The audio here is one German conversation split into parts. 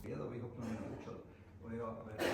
Ja, aber ich habe noch nicht angeschaut. Aber ja, weil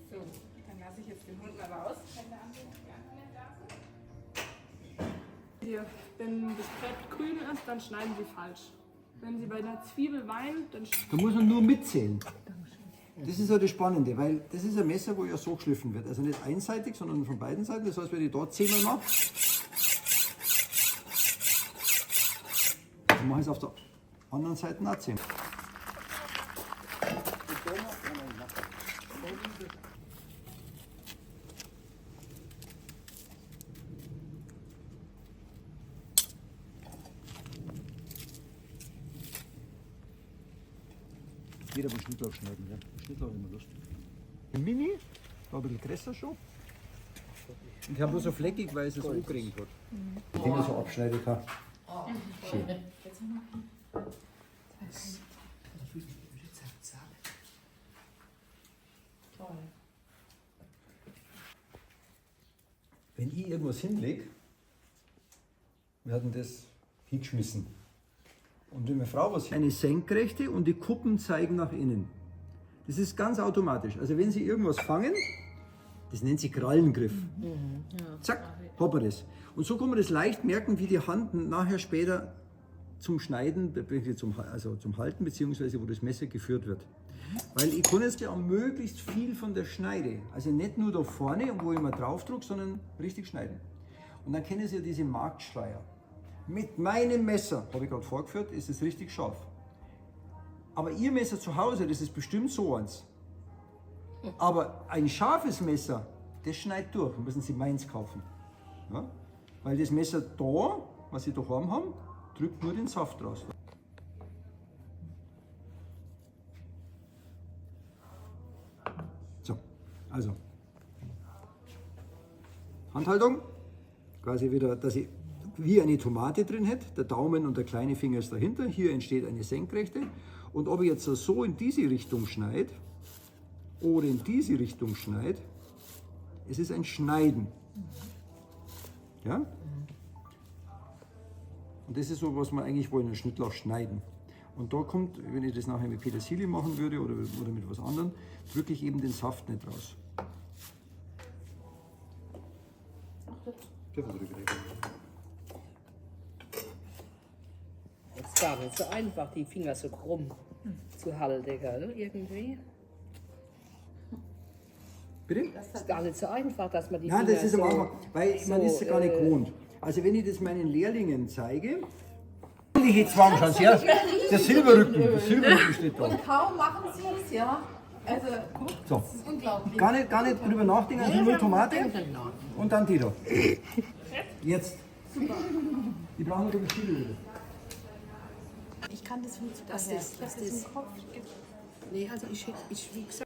So, dann lasse ich jetzt den Hund mal raus, wenn der andere nicht da sind. Wenn das Brett grün ist, dann schneiden Sie falsch. Wenn Sie bei einer Zwiebel weinen, dann da muss man nur mitzählen. Das ist ja das Spannende, weil das ist ein Messer, wo ja so geschliffen wird. Also nicht einseitig, sondern von beiden Seiten. Das heißt, wenn ich dort 10-mal mache, dann mache ich es auf der anderen Seite auch 10. Jeder will Schnittlauch schneiden, ja. Schnittlauch immer Lust. Ein Mini, war ein bisschen größer schon. Und ich habe nur so fleckig, weil es es angekriegt hat. Die Finger so abschneiden kann. Schön. Wenn ich irgendwas hinlege, werden das hingeschmissen. Und wenn meine Frau was eine senkrechte und die Kuppen zeigen nach innen. Das ist ganz automatisch. Also wenn Sie irgendwas fangen, das nennt sich Krallengriff. Zack, hat man das. Und so kann man das leicht merken, wie die Hand nachher später zum Schneiden, zum Halten, beziehungsweise wo das Messer geführt wird. Weil ich kann jetzt ja möglichst viel von der Schneide, also nicht nur da vorne, wo ich mal drauf drücke, sondern richtig schneiden. Und dann kennen Sie ja diese Marktschreier. Mit meinem Messer, habe ich gerade vorgeführt, ist es richtig scharf. Aber Ihr Messer zu Hause, das ist bestimmt so eins. Aber ein scharfes Messer, das schneidet durch. Dann müssen Sie meins kaufen. Ja? Weil das Messer da, was Sie daheim haben, drückt nur den Saft raus. So, also Handhaltung, quasi wieder, dass ich wie eine Tomate drin hätte, der Daumen und der kleine Finger ist dahinter, hier entsteht eine Senkrechte und ob ich jetzt so in diese Richtung schneide oder in diese Richtung schneide, es ist ein Schneiden. Ja? Und das ist so, was wir eigentlich wollen, ein Schnittlauch schneiden. Und da kommt, wenn ich das nachher mit Petersilie machen würde oder mit was anderem, drücke ich eben den Saft nicht raus. Es ist gar nicht so einfach, die Finger so krumm zu halten, gell, irgendwie. Bitte? Es ist gar nicht so einfach, dass man die Nein, Finger das ist am Anfang, weil man ist ja gar nicht so, gewohnt. Also wenn ich das meinen Lehrlingen zeige, männliche Zwang, schauen Sie her, der Silberrücken steht da. Und kaum machen sie es, ja. Also, So. das ist unglaublich. Gar nicht drüber nachdenken, also nur Tomate und dann die da. Jetzt. Die brauchen nur die Stiele. Ich kann das viel zu Das ist, im Kopf. nee, also ich wie gesagt,